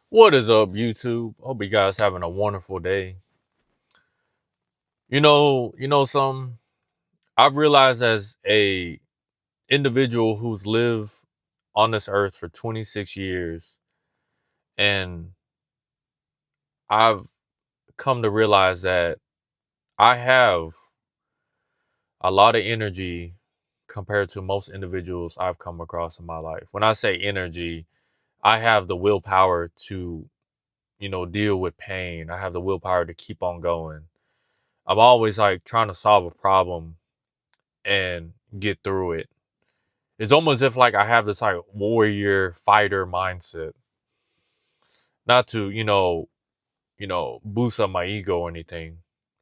What is up, YouTube? Hope you guys having a wonderful day. Some I've realized as a individual who's lived on this earth for 26 years, and I've come to realize that I have a lot of energy compared to most individuals I've come across in my life. When I say energy, I have the willpower to, deal with pain. I have the willpower to keep on going. I'm always like trying to solve a problem and get through it. It's almost as if like I have this like warrior fighter mindset. Not to, boost up my ego or anything.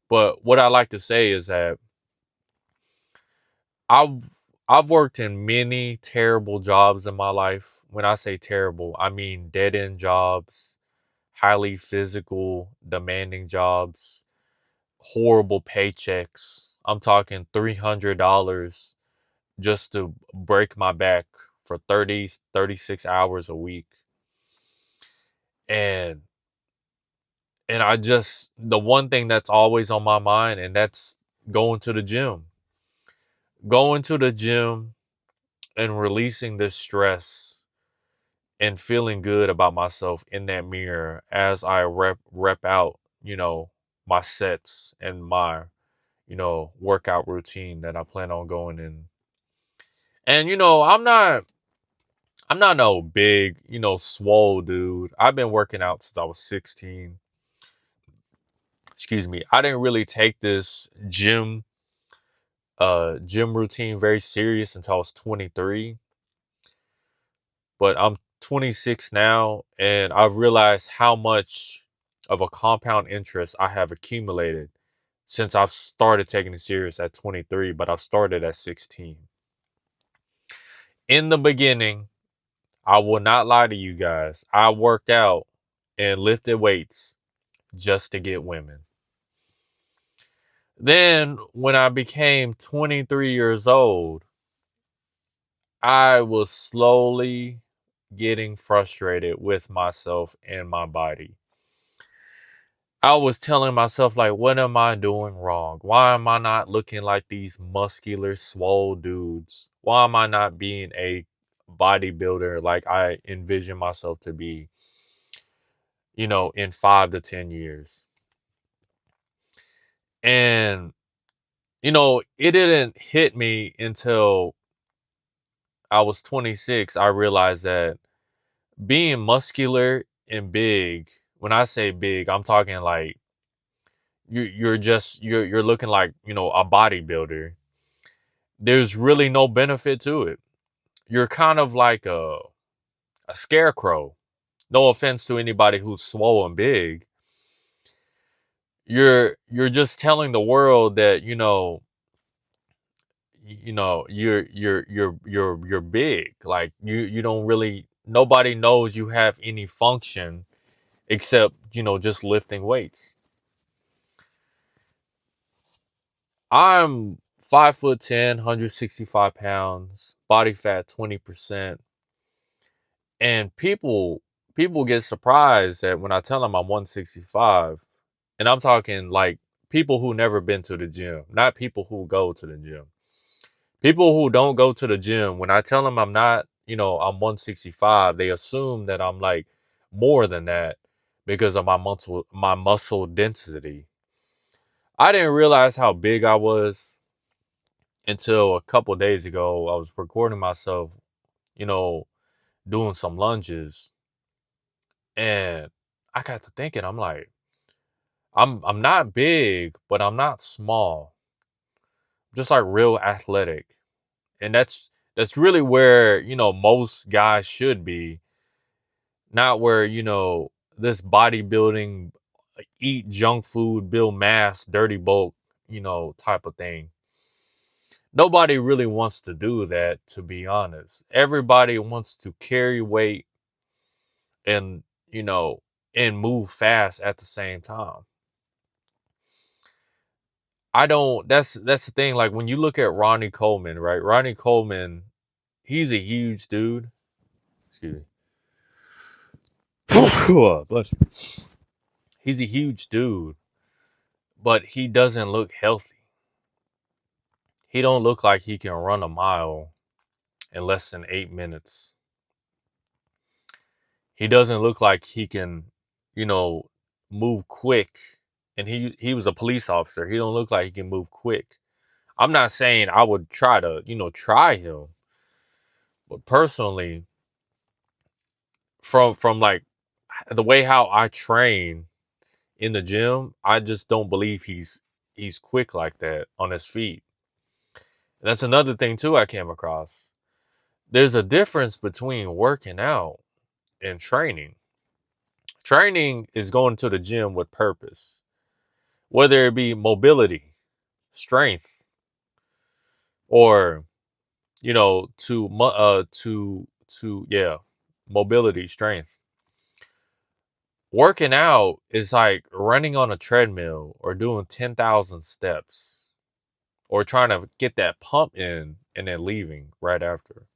But what I like to say is that I've I've worked in many terrible jobs in my life. When I say terrible, I mean dead end jobs, highly physical, demanding jobs, horrible paychecks. I'm talking $300 just to break my back for 36 hours a week. And I just the one thing that's always on my mind, and that's going to the gym. Going to the gym and releasing this stress and feeling good about myself in that mirror as I rep out, my sets and my, workout routine that I plan on going in. And I'm not no big, swole dude. I've been working out since I was 16. Excuse me. I didn't really take this gym routine very serious until I was 23. But I'm 26 now, and I've realized how much of a compound interest I have accumulated since I've started taking it serious at 23, but I've started at 16. In the beginning, I will not lie to you guys. I worked out and lifted weights just to get women. Then, when I became 23 years old, I was slowly getting frustrated with myself and my body. I was telling myself, like, what am I doing wrong? Why am I not looking like these muscular, swole dudes? Why am I not being a bodybuilder like I envision myself to be, in 5 to 10 years? And, it didn't hit me until I was 26. I realized that being muscular and big, when I say big, I'm talking like you're looking like, a bodybuilder. There's really no benefit to it. You're kind of like a scarecrow. No offense to anybody who's swole and big. You're just telling the world that, you're big. Like you don't really, nobody knows you have any function except, just lifting weights. I'm 5'10", 165 pounds, body fat 20%. And people get surprised that when I tell them I'm 165, and I'm talking like people who never been to the gym, not people who go to the gym. People who don't go to the gym, when I tell them I'm not, I'm 165, they assume that I'm like more than that because of my muscle density. I didn't realize how big I was until a couple days ago. I was recording myself, you know, doing some lunges, and I got to thinking, I'm like, I'm not big, but I'm not small. Just like real athletic. And that's really where, most guys should be, not where, this bodybuilding, eat junk food, build mass, dirty bulk, type of thing. Nobody really wants to do that, to be honest. Everybody wants to carry weight and, you know, and move fast at the same time. I don't that's the thing. Like when you look at Ronnie Coleman, right? Ronnie Coleman, he's a huge dude. Excuse me. Bless you. He's a huge dude, but he doesn't look healthy. He don't look like he can run a mile in less than 8 minutes. He doesn't look like he can, you know, move quick. And he was a police officer. He don't look like he can move quick. I'm not saying I would try to, try him, but personally, from like the way how I train in the gym, I just don't believe he's quick like that on his feet. And that's another thing too I came across. There's a difference between working out and training. Training is going to the gym with purpose, whether it be mobility, strength, or to yeah, mobility, strength. Working out is like running on a treadmill or doing 10,000 steps or trying to get that pump in and then leaving right after.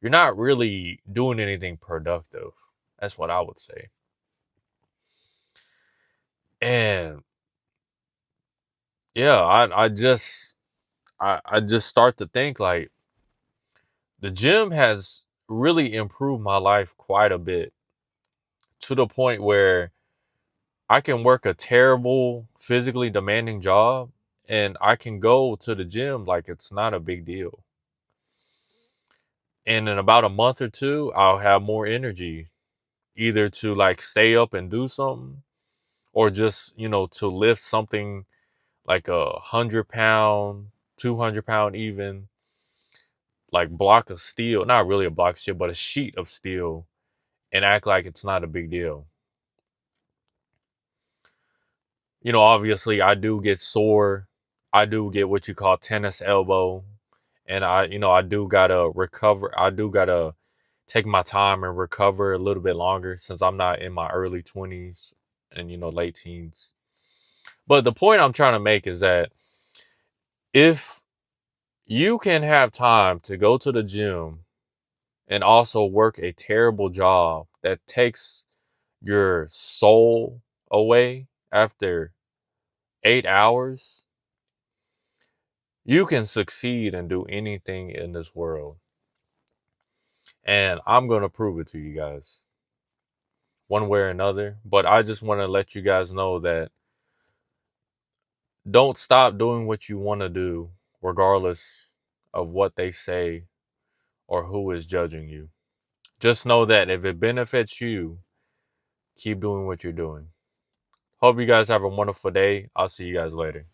You're not really doing anything productive. That's what I would say. And yeah, I just start to think like the gym has really improved my life quite a bit to the point where I can work a terrible, physically demanding job and I can go to the gym like it's not a big deal. And in about a month or two, I'll have more energy either to like stay up and do something or just, to lift something like 100 pound, 200 pound even, like block of steel, not really a block of steel, but a sheet of steel and act like it's not a big deal. Obviously I do get sore. I do get what you call tennis elbow. And I do gotta recover. I do gotta take my time and recover a little bit longer since I'm not in my early 20s and, late teens. But the point I'm trying to make is that if you can have time to go to the gym and also work a terrible job that takes your soul away after 8 hours, you can succeed and do anything in this world. And I'm going to prove it to you guys one way or another. But I just want to let you guys know that don't stop doing what you want to do, regardless of what they say or who is judging you. Just know that if it benefits you, keep doing what you're doing. Hope you guys have a wonderful day. I'll see you guys later.